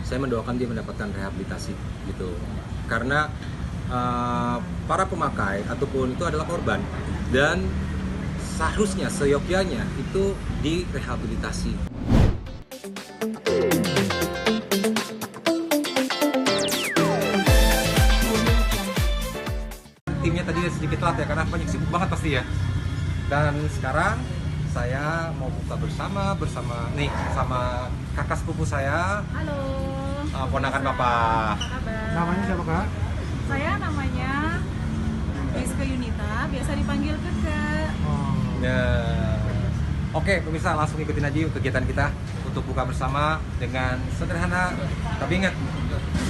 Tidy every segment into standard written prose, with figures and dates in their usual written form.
saya mendoakan dia mendapatkan rehabilitasi gitu. Karena para pemakai ataupun itu adalah korban dan seharusnya seyogyanya itu direhabilitasi. Timnya tadi sedikit telat ya karena banyak sibuk banget pasti ya. Dan sekarang saya mau buka bersama nih sama kakak sepupu saya. Halo. Ponakan Bapak. Apa kabar? Namanya siapa Kak? Saya namanya Rizky Yunita, biasa dipanggil Keke. Nah, oke pemirsa, langsung ikutin aja yuk kegiatan kita untuk buka bersama dengan sederhana. Tapi ingat,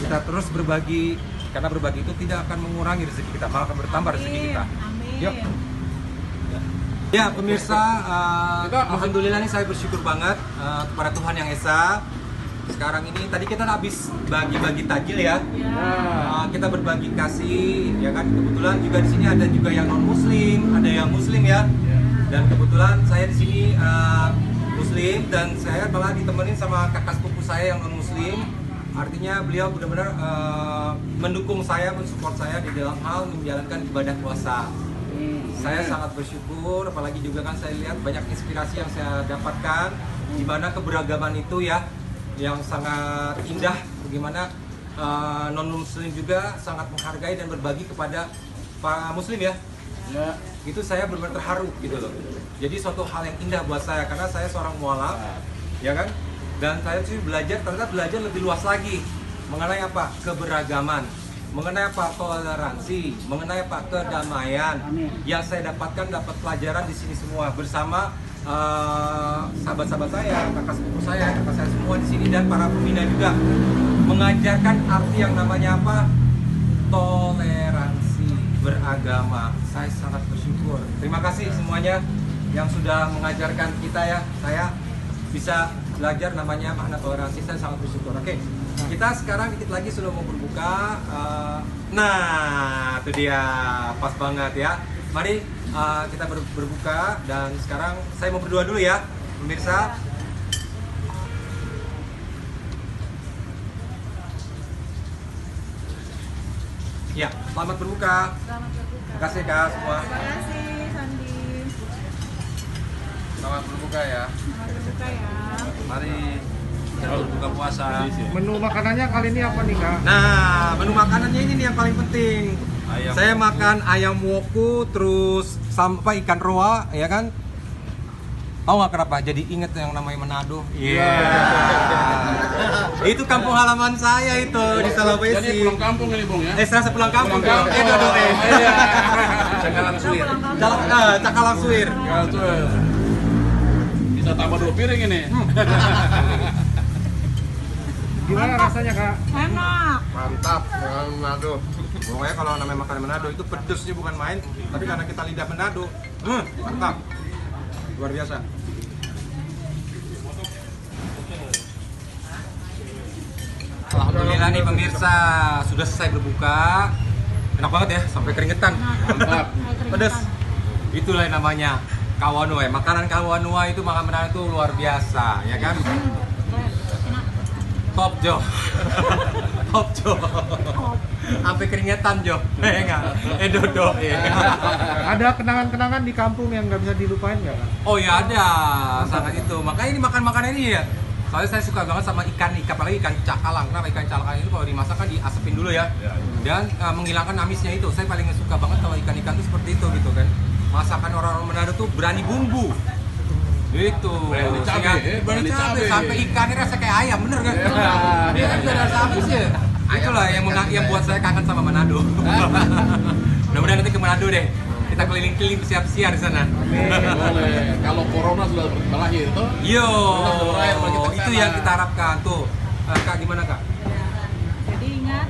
kita terus berbagi karena berbagi itu tidak akan mengurangi rezeki kita, malah akan bertambah rezeki kita. Amin. Yuk. Ya pemirsa, alhamdulillah nih saya bersyukur banget kepada Tuhan Yang Esa. Sekarang ini tadi kita habis bagi-bagi takjil ya. Kita berbagi kasih ya kan. Kebetulan juga di sini ada juga yang non muslim, ada yang muslim ya. Dan kebetulan saya di sini muslim dan saya malah ditemenin sama kakak sepupu saya yang non muslim. Artinya beliau benar-benar mendukung saya, mensupport saya di dalam hal menjalankan ibadah puasa. Saya sangat bersyukur, apalagi juga kan saya lihat banyak inspirasi yang saya dapatkan di mana keberagaman itu ya yang sangat indah, bagaimana non-muslim juga sangat menghargai dan berbagi kepada para muslim ya. Itu saya benar-benar terharu gitu loh. Jadi suatu hal yang indah buat saya karena saya seorang mualaf ya kan. Dan saya sih ternyata belajar lebih luas lagi mengenai apa? Keberagaman, mengenai apa? Toleransi, mengenai apa? Kedamaian. Yang saya dapat pelajaran di sini semua bersama sahabat-sahabat saya, kakak sepupu saya, kakak saya semua di sini dan para pembina juga mengajarkan arti yang namanya apa? Toleransi beragama. Saya sangat bersyukur. Terima kasih semuanya yang sudah mengajarkan kita ya. Saya bisa belajar namanya makna toleransi. Saya sangat bersyukur. Oke, kita sekarang dikit lagi sudah mau berbuka. Nah, itu dia pas banget ya. Mari kita berbuka dan sekarang saya mau berdoa dulu ya, pemirsa. Ya, selamat berbuka. Selamat berbuka. Terima kasih Kak semua. Terima kasih Sandi. Selamat berbuka ya. Selamat berbuka ya. Mari kita berbuka puasa. Menu makanannya kali ini apa nih Kak? Nah, menu makanannya ini nih yang paling penting. Ayam Saya woku. makan ayam woku, terus sampai ikan roa, ya kan? Tahu nggak kenapa? Jadi inget yang namanya Manado. Iya. Itu kampung halaman saya itu di Sulawesi. Jadi pulang kampung ini Bung ya. Serasa pulang kampung. Pulang kampung. Dodo. Iya. Cakalang suir. Cakalang suir. Cakalang suir. Bisa tambah 2 piring ini. Gimana rasanya Kak? Enak. Mantap dengan Manado. Pokoknya kalau namanya makanan Manado itu pedesnya bukan main, tapi karena kita lidah Manado, mantap, luar biasa. Alhamdulillah nih pemirsa, sudah selesai berbuka. Enak banget ya, sampai keringetan. Mantap. Pedes. Itulah yang namanya kawanua. Makanan kawanua itu makanan itu luar biasa, ya kan? Top Jo. Top Jo. Sampai keringetan Jo. Enggak. Dodo. Ada kenangan-kenangan di kampung yang nggak bisa dilupain nggak Kak? Oh ya ada, sangat itu. Makanya ini makan-makanan ini ya. Soalnya saya suka banget sama ikan, apalagi ikan cakalang. Kenapa ikan cakalang itu kalau dimasak kan diasepin dulu ya. Dan menghilangkan amisnya itu. Saya paling suka banget kalau ikan-ikan itu seperti itu gitu kan. Masakan orang-orang Manado tuh berani bumbu. Itu. Berani cabai, berani cabai. Sampai ikannya rasa kayak ayam, bener kan? Dia kan udah rasa amisnya. Itulah yang buat saya kangen sama Manado. Mudah-mudahan nanti ke Manado deh. Kita keliling-keliling siap-siap di sana. Boleh. Kalau corona sudah berakhir tuh. Yo, Berakhir, kita ke itu sana. yang kita harapkan tuh. Kak gimana Kak? Jadi ingat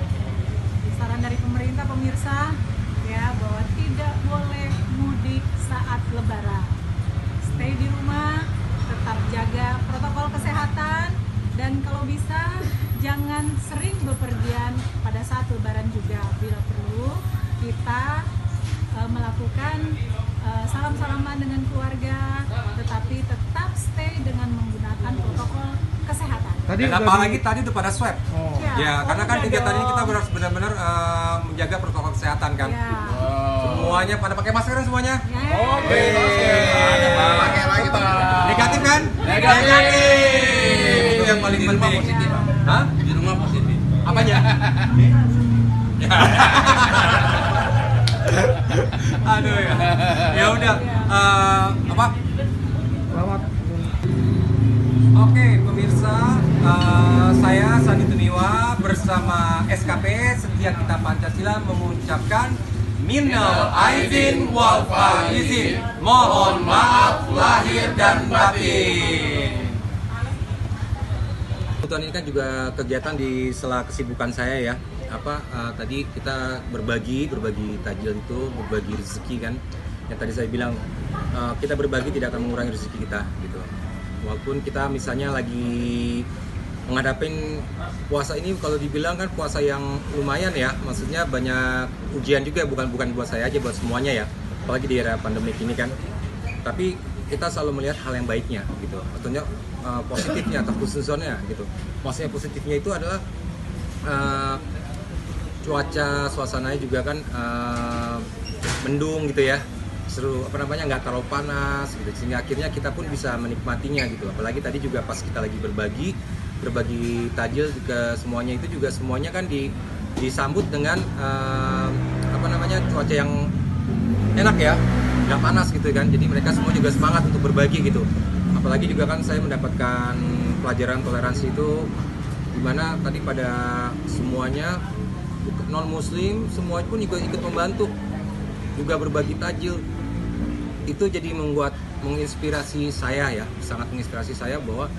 saran dari pemerintah pemirsa ya bahwa tidak boleh mudik saat Lebaran. Stay di rumah, tetap jaga protokol kesehatan dan kalau bisa jangan sering bepergian pada saat Lebaran juga. Bila perlu kita melakukan salam-salaman dengan keluarga, tetapi tetap stay dengan menggunakan protokol kesehatan. Tadi Dan udah apalagi tadi udah pada swab. Oh. Ya, karena kan udah kegiatan ini dong. kita harus benar-benar menjaga protokol kesehatan kan. Ya. Semuanya pada pakai masker kan semuanya? Ya. Oke, ada pakai lagi Pak. Negatif kan? Negatif. Itu yang paling Di rumah penting. positif, Pak. Hah? Di rumah positif. Apanya? Aduh ya. Ya udah. Apa? Selamat. Oke pemirsa, saya Sandi Tumiwa bersama SKP Setia Kita Pancasila mengucapkan Minal Aidin wal Faizin. Mohon maaf lahir dan batin. Kebetulan ini kan juga kegiatan di sela kesibukan saya ya. Tadi kita berbagi takjil itu, berbagi rezeki kan. Yang tadi saya bilang kita berbagi tidak akan mengurangi rezeki kita gitu. Walaupun kita misalnya lagi menghadapin puasa ini, kalau dibilang kan puasa yang lumayan ya, maksudnya banyak ujian juga, bukan buat saya aja, buat semuanya ya, apalagi di era pandemi ini kan. Tapi kita selalu melihat hal yang baiknya gitu, maksudnya positifnya atau khususnya gitu. Maksudnya positifnya itu adalah cuaca, suasananya juga kan mendung gitu ya, seru nggak terlalu panas gitu, sehingga akhirnya kita pun bisa menikmatinya gitu. Apalagi tadi juga pas kita lagi berbagi takjil ke semuanya, itu juga semuanya kan disambut dengan cuaca yang enak ya, nggak panas gitu kan. Jadi mereka semua juga semangat untuk berbagi gitu. Apalagi juga kan saya mendapatkan pelajaran toleransi itu, dimana tadi pada semuanya non muslim semua pun juga ikut membantu juga berbagi takjil. Itu jadi menginspirasi saya ya, sangat menginspirasi saya bahwa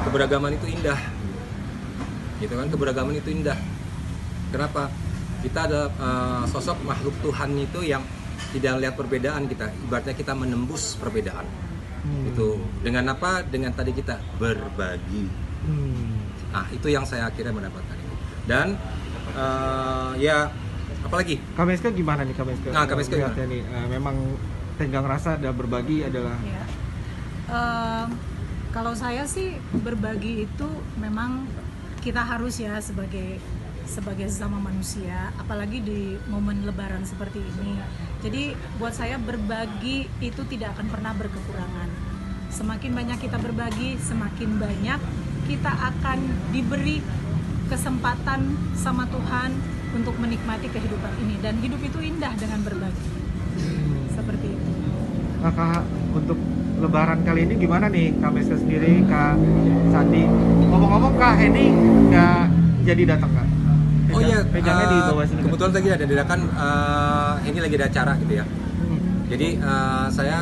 keberagaman itu indah gitu kan. Keberagaman itu indah. Kenapa? Kita ada sosok makhluk Tuhan itu yang tidak lihat perbedaan kita, ibaratnya kita menembus perbedaan. Itu dengan apa? Dengan tadi kita berbagi. Nah, itu yang saya akhirnya mendapatkan itu. Dan ya apalagi? KMSK gimana nih KMSK? Nah, KMSK gimana? Nih, memang tenggang rasa dan berbagi adalah Ya. Kalau saya sih berbagi itu memang kita harus ya sebagai sesama manusia, apalagi di momen Lebaran seperti ini. Jadi buat saya berbagi itu tidak akan pernah berkekurangan. Semakin banyak kita berbagi, semakin banyak kita akan diberi kesempatan sama Tuhan untuk menikmati kehidupan ini, dan hidup itu indah dengan berbagi. Seperti itu. Kak, untuk Lebaran kali ini gimana nih KMSK sendiri, Kak Sandi? Ngomong-ngomong Kak Henny nggak jadi datang Kak? Oh iya, Pegangnya di bawah sini. kebetulan tadi ada dadakan, ini lagi ada acara gitu ya. Jadi saya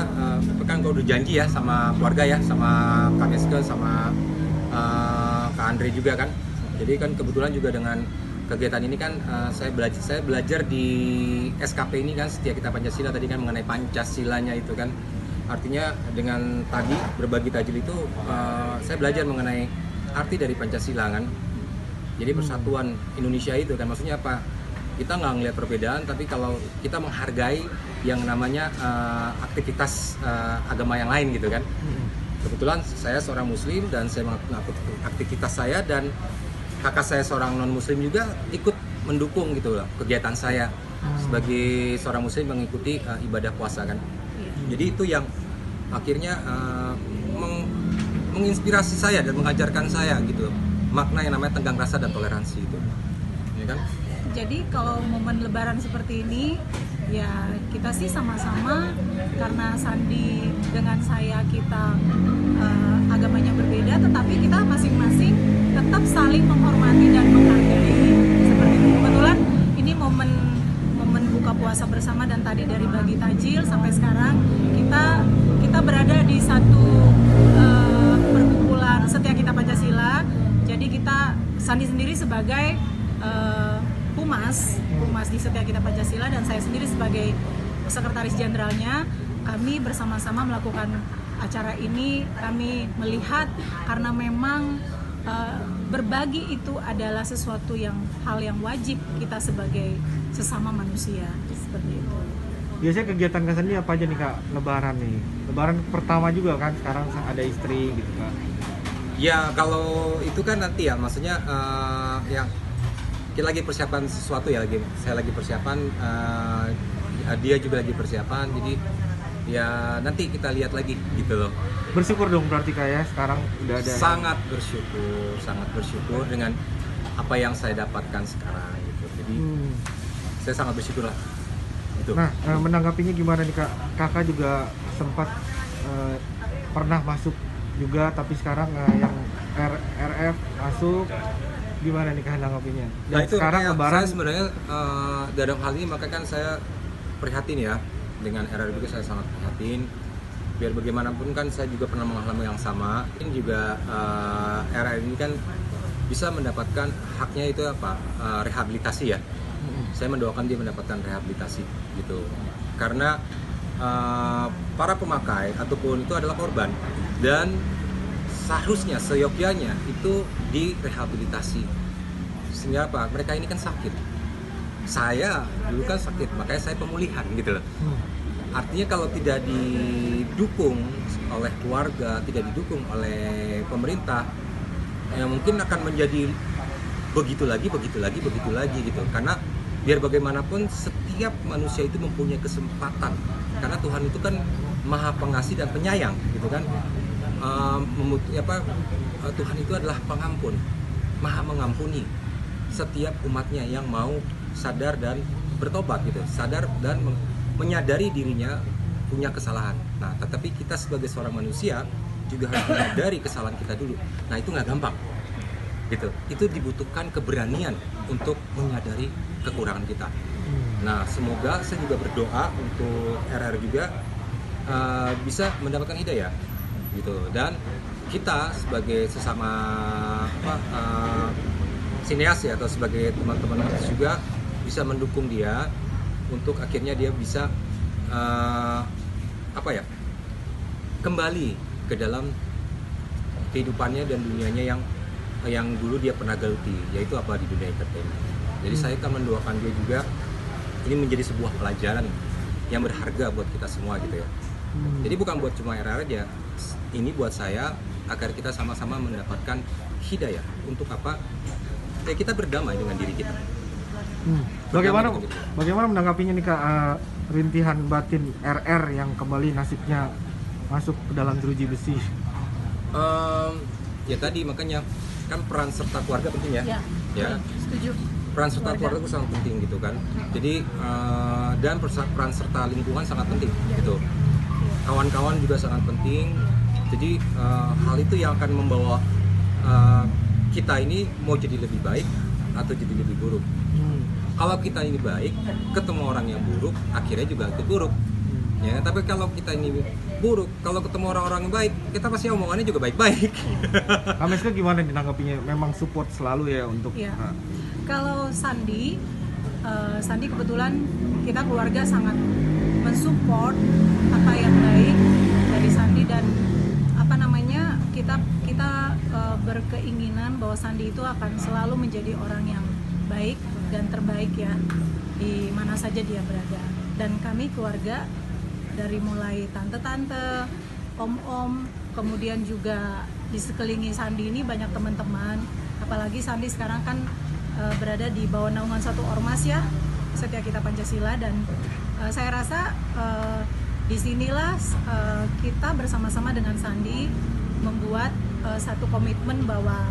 kan udah janji ya sama keluarga ya, sama Kak Eske, sama Kak Andre juga kan. Jadi kan kebetulan juga dengan kegiatan ini kan saya belajar di SKP ini kan, Setia Kita Pancasila tadi kan, mengenai Pancasilanya itu kan. Artinya dengan tadi berbagi takjil itu saya belajar mengenai arti dari Pancasila kan. Jadi persatuan Indonesia itu kan, maksudnya apa? Kita nggak ngelihat perbedaan, tapi kalau kita menghargai yang namanya aktivitas agama yang lain gitu kan. Kebetulan saya seorang muslim dan saya melakukan aktivitas saya, dan kakak saya seorang non muslim juga ikut mendukung gitu loh kegiatan saya sebagai seorang muslim mengikuti ibadah puasa kan. Jadi itu yang akhirnya menginspirasi saya dan mengajarkan saya gitu makna yang namanya tenggang rasa dan toleransi itu, ya kan? Jadi kalau momen Lebaran seperti ini, ya kita sih sama-sama, karena Sandi dengan saya kita agamanya berbeda, tetapi kita masing-masing tetap saling menghormati dan menghargai seperti itu. Kebetulan ini momen buka puasa bersama, dan tadi dari bagi takjil sampai sekarang kita berada di satu perkumpulan Setia Kita Pancasila. Jadi kita, Sandi sendiri sebagai humas di Setia Kita Pancasila, dan saya sendiri sebagai sekretaris jenderalnya. Kami bersama-sama melakukan acara ini. Kami melihat karena memang berbagi itu adalah sesuatu hal yang wajib kita sebagai sesama manusia, seperti itu. Biasanya kegiatan Kak Sandi apa aja nih Kak Lebaran nih? Lebaran pertama juga kan, sekarang ada istri gitu Kak. Ya kalau itu kan nanti ya, maksudnya yang kita lagi persiapan sesuatu ya, saya lagi persiapan, dia juga lagi persiapan, jadi ya nanti kita lihat lagi gitu loh. Bersyukur dong berarti kayak sekarang udah ada. Sangat bersyukur dengan apa yang saya dapatkan sekarang gitu. Jadi saya sangat bersyukur lah. Gitu. Nah, menanggapinya gimana nih Kak? Kakak juga sempat pernah masuk juga, tapi sekarang yang RF masuk, gimana nih Kak menanggapinya? Dan Nah itu sekarang saya lebaran sebenarnya dalam hal ini makanya kan saya prihatin ya, dengan RR juga saya sangat prihatin. Biar bagaimanapun kan saya juga pernah mengalami yang sama. Ini juga RR ini kan bisa mendapatkan haknya itu apa, rehabilitasi ya. Saya mendoakan dia mendapatkan rehabilitasi gitu, karena para pemakai ataupun itu adalah korban dan seharusnya seyogyanya itu direhabilitasi. Sehingga apa, mereka ini kan sakit, saya dulu kan sakit, makanya saya pemulihan gitu loh. Artinya kalau tidak didukung oleh keluarga, tidak didukung oleh pemerintah, ya mungkin akan menjadi begitu lagi gitu. Karena biar bagaimanapun setiap manusia itu mempunyai kesempatan, karena Tuhan itu kan maha pengasih dan penyayang gitu kan. Tuhan itu adalah pengampun, maha mengampuni setiap umatnya yang mau sadar dan bertobat gitu, sadar dan menyadari dirinya punya kesalahan. Nah, tetapi kita sebagai seorang manusia juga harus menyadari kesalahan kita dulu. Nah, itu nggak gampang gitu. Itu dibutuhkan keberanian untuk menyadari kekurangan kita. Nah, semoga saya juga berdoa untuk RR juga bisa mendapatkan hidayah gitu, dan kita sebagai sesama sineas ya, atau sebagai teman-teman artis juga bisa mendukung dia untuk akhirnya dia bisa kembali ke dalam kehidupannya dan dunianya yang dulu dia pernah geluti, yaitu apa, di dunia entertainment. Jadi saya akan mendoakan dia juga, ini menjadi sebuah pelajaran yang berharga buat kita semua gitu ya. Jadi bukan buat cuma RR aja, ini buat saya, agar kita sama-sama mendapatkan hidayah untuk apa? Ya kita berdamai dengan diri kita. Bagaimana menanggapinya nih Kak, rintihan batin RR yang kembali nasibnya masuk ke dalam jeruji besi? Ya tadi makanya kan peran serta keluarga penting ya. Ya. Setuju. Peran serta keluarga itu sangat penting gitu kan. Jadi dan peran serta lingkungan sangat penting gitu. Kawan-kawan juga sangat penting. Jadi hal itu yang akan membawa kita ini mau jadi lebih baik atau jadi lebih buruk. Kalau kita ini baik, ketemu orang yang buruk, akhirnya juga ikut buruk. Ya, tapi kalau kita ini buruk, kalau ketemu orang-orang yang baik, kita pasti omongannya juga baik-baik. Kameska gimana ditanggapinya? Memang support selalu ya untuk. Ya. Kalau Sandi kebetulan kita keluarga sangat mensupport apa yang baik dari Sandi, dan kita berkeinginan bahwa Sandi itu akan selalu menjadi orang yang baik dan terbaik ya di mana saja dia berada. Dan kami keluarga, dari mulai tante-tante, om-om, kemudian juga di sekeliling Sandi ini banyak teman-teman, apalagi Sandi sekarang kan berada di bawah naungan satu ormas ya, Setia Kita Pancasila, dan saya rasa disinilah kita bersama-sama dengan Sandi membuat satu komitmen bahwa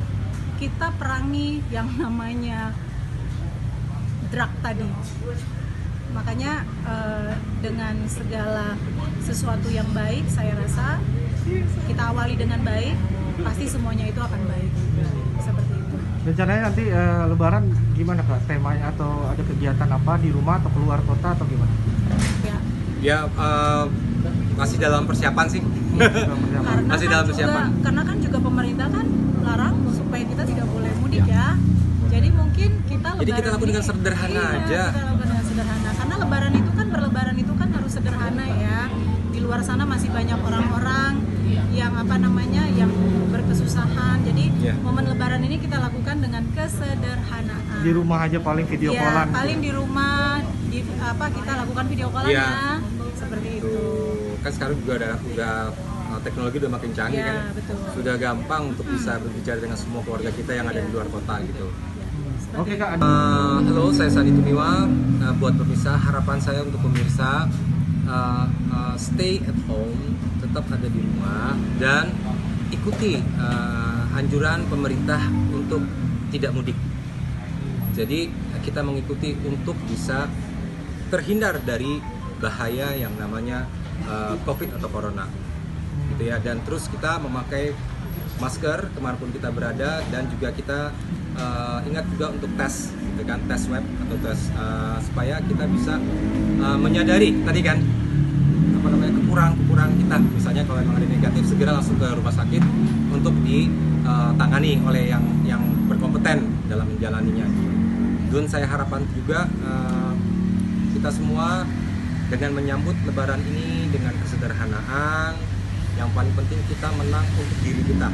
kita perangi yang namanya drug tadi. Makanya dengan segala sesuatu yang baik, saya rasa kita awali dengan baik, pasti semuanya itu akan baik. Seperti itu. Rencananya nanti Lebaran gimana Kak? Temanya atau ada kegiatan apa di rumah atau keluar kota atau gimana? Ya masih dalam persiapan sih. Masih dalam persiapan. Karena kan juga pemerintah kan larang supaya kita tidak boleh mudik ya. Jadi mungkin kita Lebaran. Jadi kita lakukan dengan sederhana aja. Kita lakukan dengan sederhana. Karena berlebaran itu kan harus sederhana ya. Di luar sana masih banyak orang-orang yang yang berkesusahan. Jadi momen Lebaran ini kita lakukan dengan kesederhanaan. Di rumah aja paling video callan. Ya, paling di rumah kita lakukan video callan ya. Seperti itu. Kan sekarang juga udah teknologi udah makin canggih Ya, kan, betul. sudah gampang untuk bisa berbicara dengan semua keluarga kita yang ada di luar kota gitu. Oke Kak, Halo, saya Sandi Tumiwa. Buat pemirsa, harapan saya untuk pemirsa stay at home, tetap ada di rumah dan ikuti anjuran pemerintah untuk tidak mudik. Jadi kita mengikuti untuk bisa terhindar dari bahaya yang namanya COVID atau Corona, gitu ya. Dan terus kita memakai masker kemanapun kita berada dan juga kita ingat juga untuk tes, gitu kan, tes swab atau tes supaya kita bisa menyadari tadi kan apa namanya kekurangan kita. Misalnya kalau memang ada negatif, segera langsung ke rumah sakit untuk ditangani oleh yang berkompeten dalam menjalaninya. Dan saya harapan juga kita semua dengan menyambut Lebaran ini dengan kesederhanaan. Yang paling penting kita menang untuk diri kita.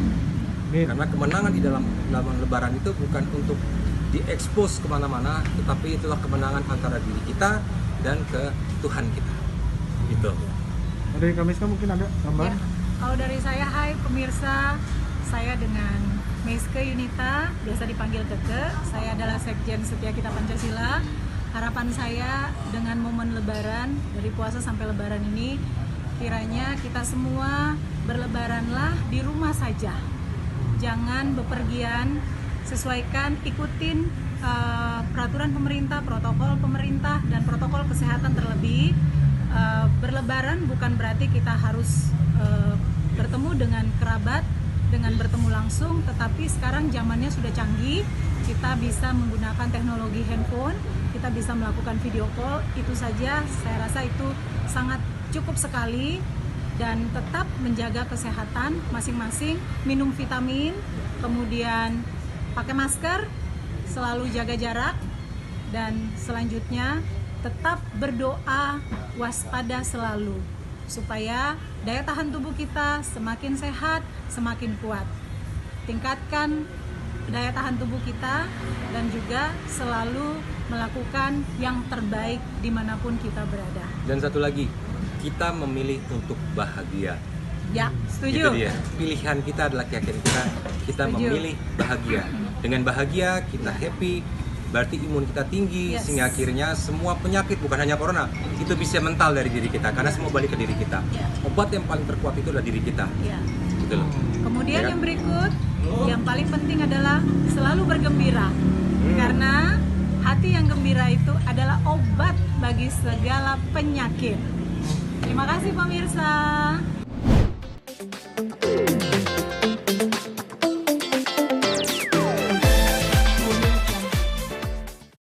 Karena kemenangan di dalam Lebaran itu bukan untuk diekspos kemana-mana, tetapi itulah kemenangan antara diri kita dan ke Tuhan kita. Gitu. dari Kamiska mungkin ada tambahan? Ya, kalau dari saya, hai pemirsa, saya dengan Meiske Yunita, biasa dipanggil Keke. Saya adalah Sekjen Setia Kita Pancasila. Harapan saya dengan momen Lebaran, dari puasa sampai Lebaran ini, kiranya kita semua berlebaranlah di rumah saja. Jangan bepergian, sesuaikan, ikutin peraturan pemerintah, protokol pemerintah, dan protokol kesehatan terlebih. Berlebaran bukan berarti kita harus bertemu dengan kerabat, dengan bertemu langsung, tetapi sekarang zamannya sudah canggih, kita bisa menggunakan teknologi handphone, kita bisa melakukan video call, itu saja saya rasa itu sangat cukup sekali. Dan tetap menjaga kesehatan masing-masing, minum vitamin, kemudian pakai masker, selalu jaga jarak, dan selanjutnya tetap berdoa, waspada selalu, supaya daya tahan tubuh kita semakin sehat, semakin kuat. Tingkatkan daya tahan tubuh kita dan juga selalu melakukan yang terbaik dimanapun kita berada. Dan satu lagi, kita memilih untuk bahagia. Ya, setuju. Itu dia. Pilihan kita adalah keyakinan kita. Kita Setuju. memilih bahagia. Dengan bahagia kita happy, berarti imun kita tinggi, Yes. sehingga akhirnya semua penyakit, bukan hanya corona, itu bisa mental dari diri kita, karena semua balik ke diri kita. Ya. Obat yang paling terkuat itu adalah diri kita. Ya. Gitu loh. Kemudian Ya. yang berikut, yang paling penting adalah selalu bergembira. Karena hati yang gembira itu adalah obat bagi segala penyakit. Terima kasih pemirsa.